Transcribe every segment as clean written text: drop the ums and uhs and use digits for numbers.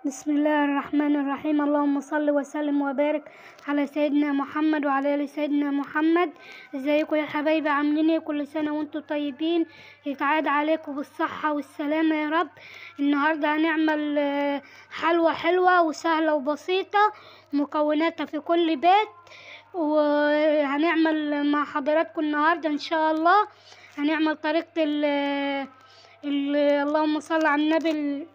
بسم الله الرحمن الرحيم. اللهم صل وسلم وبارك على سيدنا محمد وعلى ال سيدنا محمد. ازيكم يا حبايبي؟ عاملين ايه؟ كل سنه وانتم طيبين، يتعاد عليكم بالصحه والسلامه يا رب. النهارده هنعمل حلوى حلوه وسهله وبسيطه، مكوناتها في كل بيت، وهنعمل مع حضراتكم النهارده ان شاء الله. هنعمل طريقه اللهم صل على النبي.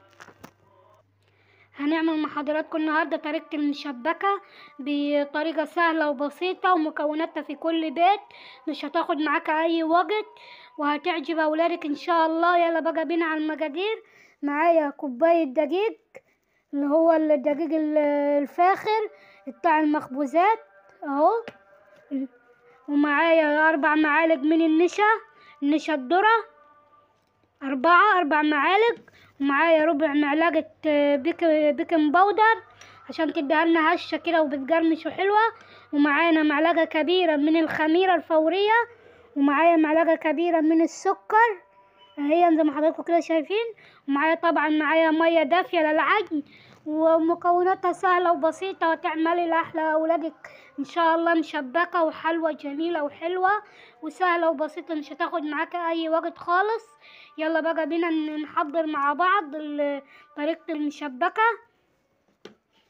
هنعمل مع حضراتكم النهاردة طريقة المشبكة بطريقة سهلة وبسيطة، ومكوناتها في كل بيت، مش هتاخد معاك اي وقت، وهتعجب اولادك ان شاء الله. يلا بقى بينا على المقادير. معايا كوباية دقيق، اللي هو الدقيق الفاخر بتاع المخبوزات اهو، ومعايا 4 معالق من النشا الذرة، 4 معالق، ومعايا ربع معلقة بيكنج باودر عشان تديها لنا هشة كده وبتقرمش وحلوة، ومعانا معلقة كبيرة من الخميرة الفورية، ومعايا معلقة كبيرة من السكر اهي زي ما حضراتكم كده شايفين، ومعايا طبعا مية دافية للعجن. ومكوناتها سهلة وبسيطة، وتعملي لأحلى أولادك إن شاء الله مشبكة وحلوة جميلة وحلوة وسهلة وبسيطة، مش هتاخد معاك أي وقت خالص. يلا بقى بينا نحضر مع بعض طريقة المشبكة.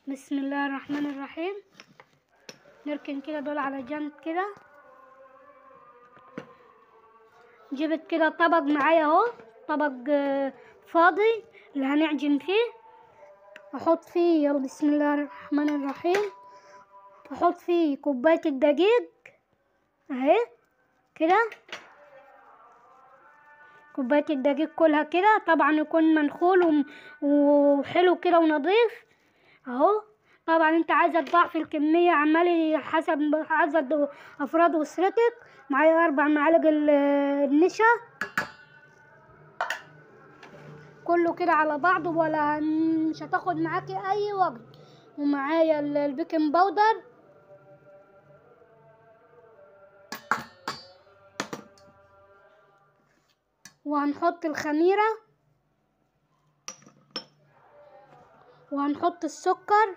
بسم الله الرحمن الرحيم. نركن كده دول على جنب كده. جبت كده طبق معايا اهو، طبق فاضي اللي هنعجن فيه. احط فيه، يلا بسم الله الرحمن الرحيم، احط فيه كوباية الدقيق اهي كده. كوباية الدقيق كلها كده، طبعا يكون منخول وحلو كده ونضيف اهو. طبعا انت عايزه تضاعفي الكميه، عمالي حسب عدد افراد اسرتك. معايا 4 معالق النشا كله كده على بعضه، ولا مش هتاخد معاكي اي وقت. ومعايا البيكنج باودر، وهنحط الخميره، وهنحط السكر،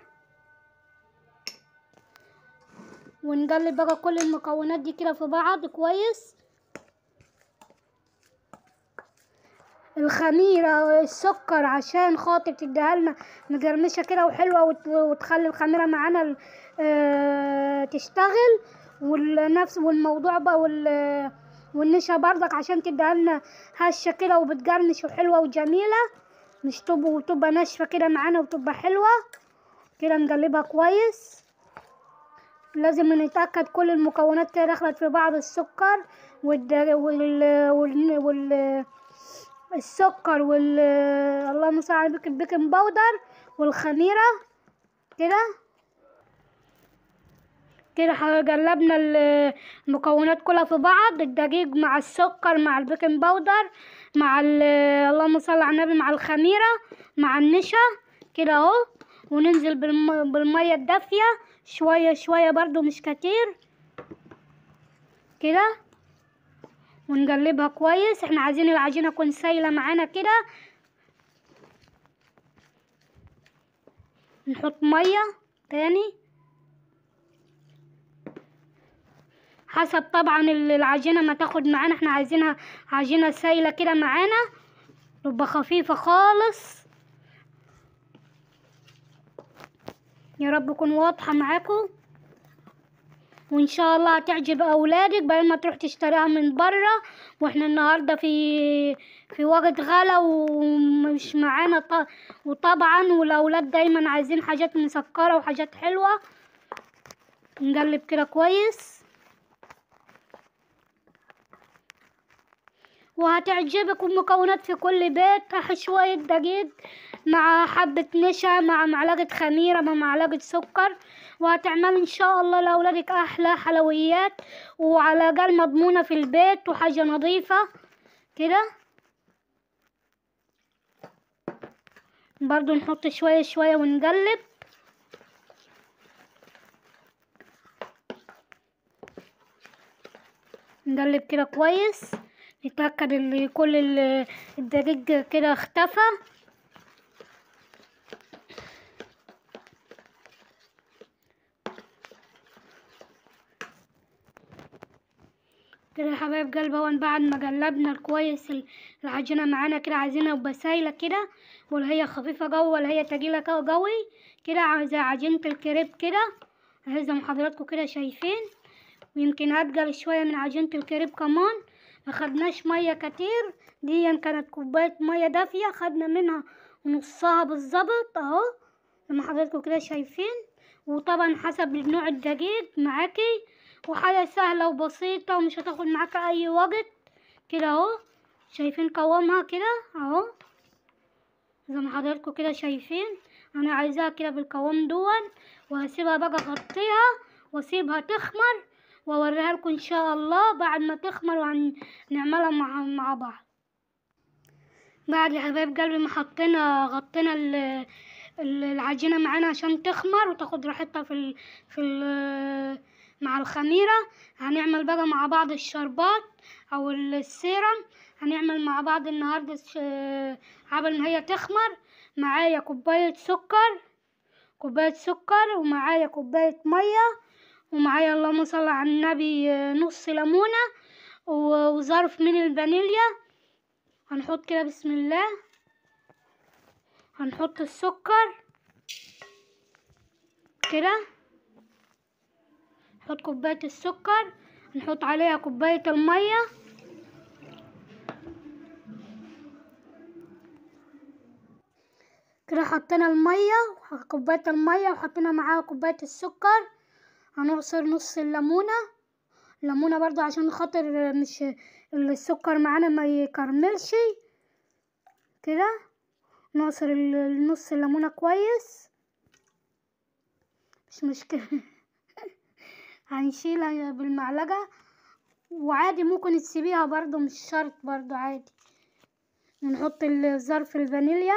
ونقلب بقى كل المكونات دي كده في بعض كويس. الخميرة السكر عشان خاطر تديها لنا مقرمشة كده وحلوة، وتخلي الخميرة معانا تشتغل. والنفس والموضوع بقى والنشا برضك عشان تديها لنا هشة كده وبتقرمش وحلوة وجميلة، مش تبقى ناشفة كده معانا وتبقى حلوة كده. نقلبها كويس، لازم نتأكد كل المكونات كده دخلت في بعض. السكر السكر اللهم صل على البيكنج باودر والخميرة كده. قلبنا المكونات كلها في بعض، الدقيق مع السكر مع البيكنج باودر مع اللهم صل على النبي، مع الخميرة مع النشا كده اهو. وننزل بالمية الدافية شوية شوية برضو مش كتير كده، ونقلبها كويس. احنا عايزين العجينة تكون سايلة معانا كده. نحط مية تاني حسب طبعا العجينة ما تاخد معانا. احنا عايزينها عجينة سايلة كده معانا، تبقى خفيفة خالص. يا رب تكون واضحة معاكم، وان شاء الله هتعجب اولادك بدل ما تروح تشتريها من بره. واحنا النهارده في وقت غلا ومش معانا وطبعا والاولاد دايما عايزين حاجات مسكرة وحاجات حلوة. نقلب كده كويس، وهتعجبك المكونات في كل بيت. شوية دقيق مع حبة نشا مع معلقة خميرة مع معلقة سكر، وهتعمل ان شاء الله لاولادك احلى حلويات، وعلى الاقل مضمونة في البيت وحاجة نظيفة كده. برضو نحط شوية شوية ونقلب. نقلب كده كويس، نتأكد ان كل الدقيق كده اختفى. كده يا حبايب قلبي، اهو بعد ما قلبنا كويس العجينة معانا كده، عايزينها تبقى سايلة كده، ولا هي خفيفة جوه ولا هي تقيلة قوي كده، زي عجينة الكريب كده اهي زي ما حضراتكم كده شايفين. ويمكن اتقل شوية من عجينة الكريب كمان. مخدناش مية كتير، دي كانت كوباية مية دافية، خدنا منها نصها بالظبط اهو زي ما حضراتكم كده شايفين. وطبعا حسب نوع الدقيق معاكي، وحاجة سهلة وبسيطة ومش هتاخد معاك اي وقت كده اهو. شايفين قوامها كده اهو زي ما حضراتكم كده شايفين. انا عايزاها كده بالقوام دون، وهسيبها بقى اغطيها واسيبها تخمر، واوريها لكم ان شاء الله بعد ما تخمر، وهنعملها مع بعض. بعد يا حبايب قلبي ما غطينا العجينة معانا عشان تخمر وتاخد راحتها مع الخميرة. هنعمل بقى مع بعض الشربات او السيرم. هنعمل مع بعض النهاردة قبل ما هي تخمر. معايا كوباية سكر، ومعايا كوباية مية، ومعايا اللهم صل على النبي نص ليمونة، وظرف من الفانيليا. هنحط كده بسم الله، هنحط السكر كده، نحط كوباية السكر، نحط عليها كوباية المية كده. حطينا كوباية المية، وحطينا معاها كوباية السكر. هنعصر نص الليمونة برضو عشان خاطر مش السكر معانا ما يكرملش كده. نعصر نص الليمونة كويس، مش مشكلة. هنشيلها بالمعلقة، وعادي ممكن تسيبيها برضو، مش شرط برضو عادي. ونحط ظرف الفانيليا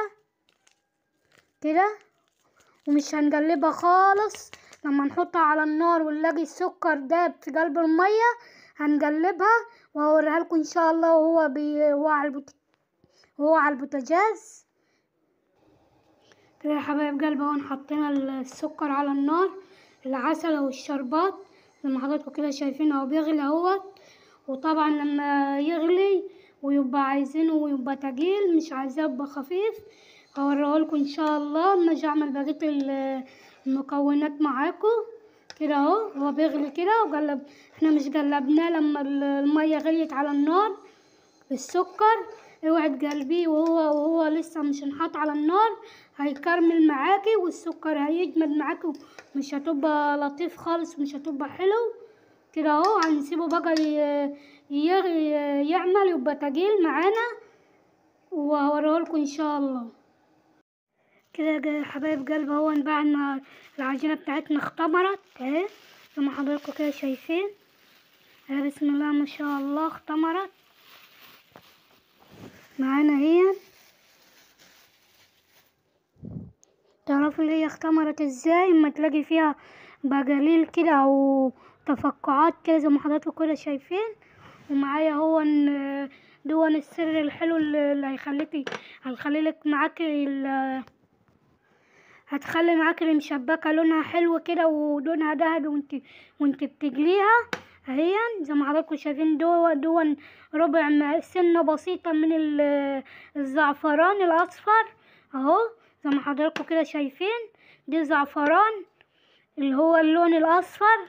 كده، ومش هنقلبها خالص. لما نحطها على النار ونلاقي السكر داب في قلب المية هنقلبها، وهوريها لكم ان شاء الله وهو على البوتاجاز كده يا حبايب قلبي. اهو حطينا السكر على النار، العسل او الشربات زي ما حضراتكم كده شايفين اهو بيغلي اهوت. وطبعا لما يغلي ويبقى عايزينه ويبقى تقيل، مش عايزاه يبقى خفيف، هوريهولكم ان شاء الله لما اجي اعمل بقية المكونات معاكم كده اهو. هو بيغلي كده وقلب، احنا مش قلبناه لما المية غليت على النار بالسكر. اوعي تقلبيه وهو لسه مش انحط على النار، هيكرمل معاكي والسكر هيجمد معاكي، ومش هتبقى لطيف خالص ومش هتبقى حلو كده اهو. هنسيبه بقى يعمل يبقى تقيل معانا، وهوريهولكم ان شاء الله كده يا حبايب قلبي. اهو بعد ما العجينة بتاعتنا اختمرت اهي زي ما حضراتكم كده شايفين اهي، بسم الله ما شاء الله اختمرت معانا هي. تعرفوا اللي هي اختمرت ازاي؟ اما تلاقي فيها بقليل كده او تفقعات كده زي ما حضراتكم كده شايفين. ومعايا هو دون السر الحلو اللي هيخليلك معاكي هتخلي معاكي المشبكة لونها حلو كده ولونها ذهبي وانت بتجليها اهي زي ما حضراتكم شايفين. دون ربع سنة بسيطة من الزعفران الأصفر اهو زي ما حضراتكم كده شايفين. دي زعفران اللي هو اللون الأصفر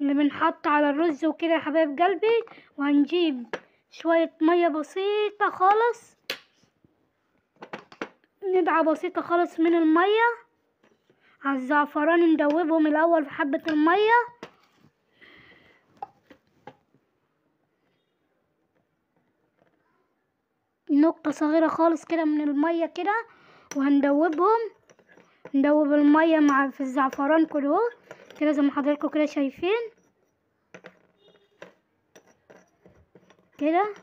اللي بنحط على الرز وكده يا حبايب قلبي. وهنجيب شوية مية بسيطة خالص، ندعة بسيطة خالص من المية على الزعفران، ندوبهم الأول في حبة المية نقطة صغيرة خالص كده من المية كده، وهندوبهم. ندوب المية في الزعفران كله كده زي ما حضراتكم كده شايفين كده.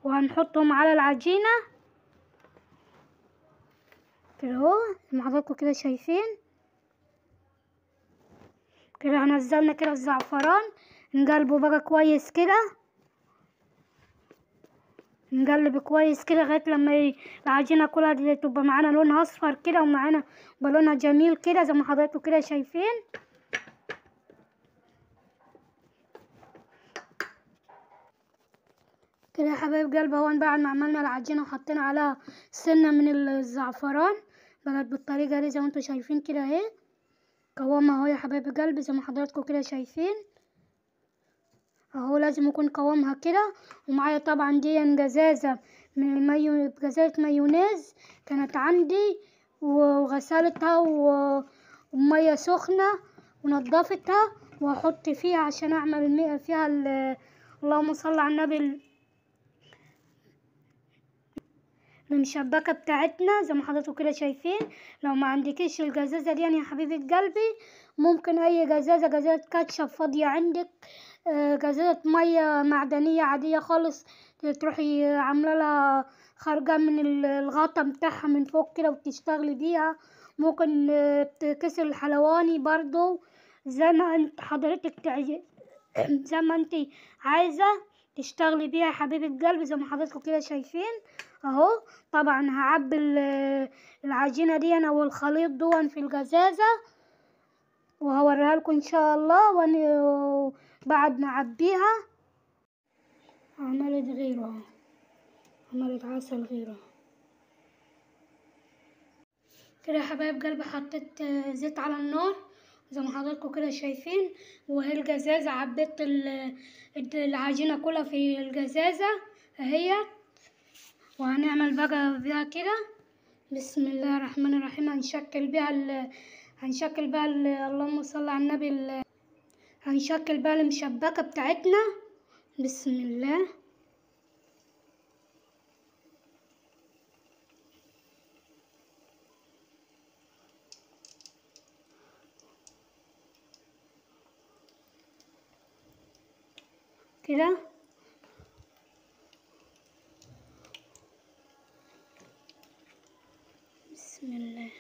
وهنحطهم على العجينة كده اهو زي ما حضراتكم كده شايفين كده. هنزلنا كده الزعفران، نقلبه بقى كويس كده، نقلب كويس كده لغايه لما العجينه كلها تبقى معانا لونها اصفر كده، ومعانا لونها جميل كده زي ما حضراتكم كده شايفين كده يا حبايب قلبي اهو بعد ما عملنا العجينة وحطينا عليها سنة من الزعفران بقت بالطريقة دي زي ما انتوا شايفين كده اهي. قوامها اهو يا حبايب قلبي زي ما حضراتكم كده شايفين اهو، لازم يكون قوامها كده. ومعايا طبعا دي جزازة من جزازة مايونيز كانت عندي وغسلتها ومية سخنة ونضفتها واحط فيها عشان اعمل فيها اللهم صل على النبي المشبكة بتاعتنا زي ما حضراتكم كده شايفين. لو ما عندكيش الجزازة دي يعني يا حبيبة قلبي ممكن اي جزازة كاتشب فاضية عندك، جزازة مية معدنية عادية خالص تروحي عاملة لها خارجة من الغطا بتاعها من فوق كده وتشتغلي بيها. ممكن كيس الحلواني برضو زي ما انت حضرتك زي ما انت عايزة تشتغلي بيها يا حبيبة قلبي زي ما حضراتكم كده شايفين اهو. طبعا هعبي العجينة دي انا والخليط دون في الجزازة وهوريها لكم ان شاء الله. بعد ما اعبيها عملت غيره، عملت عسل غيره كده يا حبايب قلبي. حطيت زيت على النار زي ما حضراتكم كده شايفين، وهي الجزازة عبيت العجينة كلها في الجزازة اهي. وهنعمل بقى بيها كده بسم الله الرحمن الرحيم. هنشكل بيها اللهم صل على النبي هنشكل بيها المشبكة بتاعتنا بسم الله. كده بسم الله.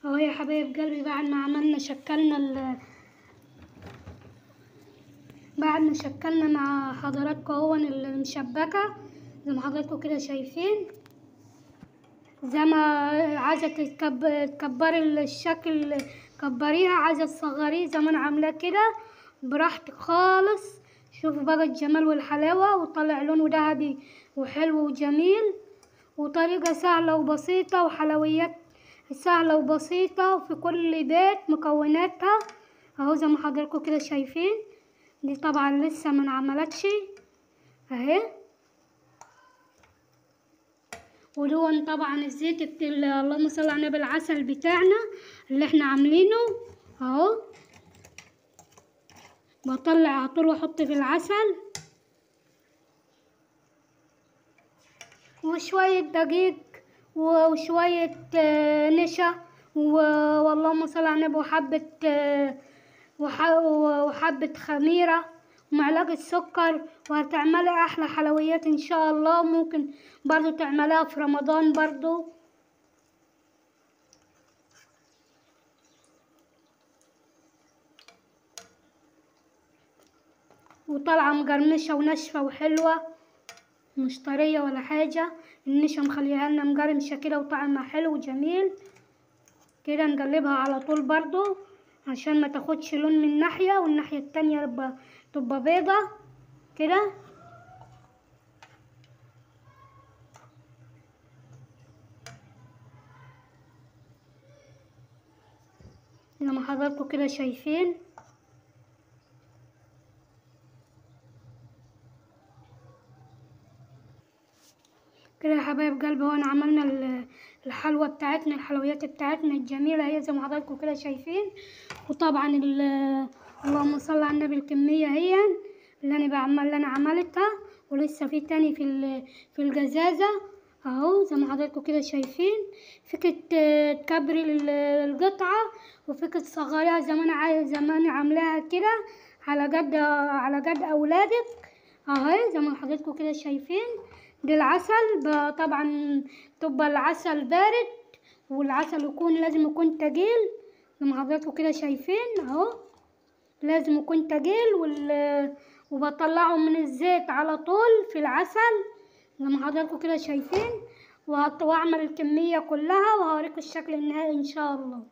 اهو يا حبايب قلبي بعد ما عملنا شكلنا مع حضراتكم اهو المشبكة زي ما حضراتكم كده شايفين. زي ما عايزة تكبري الشكل كبريها، عايزة تصغريه زي ما انا عاملاه كده براحتك خالص. شوفوا بقى الجمال والحلاوة وطلع لونه ذهبي وحلو وجميل، وطريقة سهلة وبسيطة وحلويات سهلة وبسيطة وفي كل بيت مكوناتها اهو زي ما حضراتكم كده شايفين. دي طبعا لسه ما انعملتش اهي. ودون طبعا الزيت اللهم صل على النبي العسل بتاعنا اللي احنا عاملينه اهو. بطلع على طول واحط في العسل وشوية دقيق وشوية نشا واللهم صل على النبي وحبة خميرة ومعلقة سكر، وهتعملي احلى حلويات ان شاء الله. ممكن برضو تعملها في رمضان برضو. وطالعة مقرمشة وناشفة وحلوة مش طرية ولا حاجة. النشا مخليها لنا مقرمشة كده وطعمها حلو وجميل كده. نقلبها على طول برضو عشان ما تاخدش لون من ناحية والناحية التانية تبقى بيضة كده. زي ما حضراتكم كده شايفين كده يا حبايب قلبي. وانا عملنا الحلوى بتاعتنا الحلويات بتاعتنا الجميلة هي زي ما حضراتكم كده شايفين. وطبعا اللهم صل على النبي الكمية هي اللي انا عملتها، ولسه في تاني في الجزازة اهو زي ما حضراتكم كده شايفين. فيك تكبري القطعة وفيك تصغريها زي ما انا عاملاها كده على قد اولادك اهي زي ما حضراتكم كده شايفين. دي العسل طبعا تبقى العسل بارد والعسل لازم يكون تقيل زي ما حضراتكم كده شايفين اهو. لازم يكون تقيل وبطلعه من الزيت على طول في العسل زي ما حضراتكم كده شايفين، واعمل الكمية كلها وهوريكم الشكل النهائي ان شاء الله.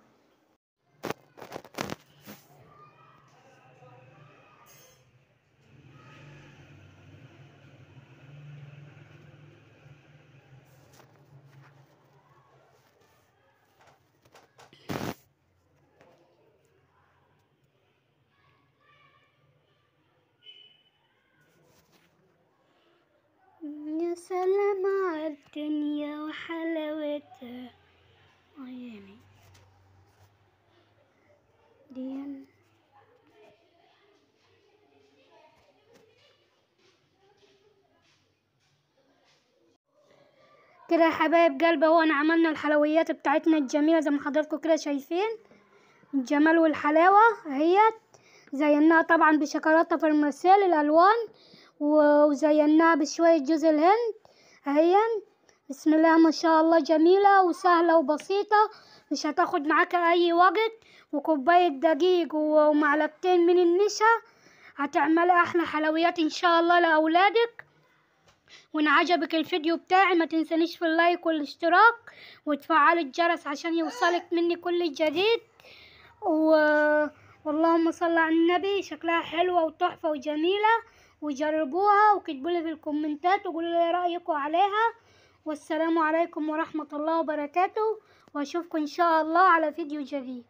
يا سلام على الدنيا وحلاوتها عيني دي. كده يا حبايب قلبي اهو عملنا الحلويات بتاعتنا الجميلة زي ما حضراتكم كده شايفين الجمال والحلاوة اهيت. زيناها طبعا بشوكولاتة فرماسيل الالوان، وزيناها بشوية جوز الهند اهي. بسم الله ما شاء الله، جميلة وسهلة وبسيطة، مش هتاخد معاك اي وقت، وكوباية دقيق ومعلقتين من النشا هتعمل احلى حلويات ان شاء الله لاولادك. وان عجبك الفيديو بتاعي ما تنسانيش في اللايك والاشتراك وتفعل الجرس عشان يوصلك مني كل جديد. واللهم صل على النبي، شكلها حلوة وتحفة وجميلة، وجربوها وكتبولي في الكومنتات وقولوا لي رأيكم عليها. والسلام عليكم ورحمة الله وبركاته، واشوفكم ان شاء الله على فيديو جديد.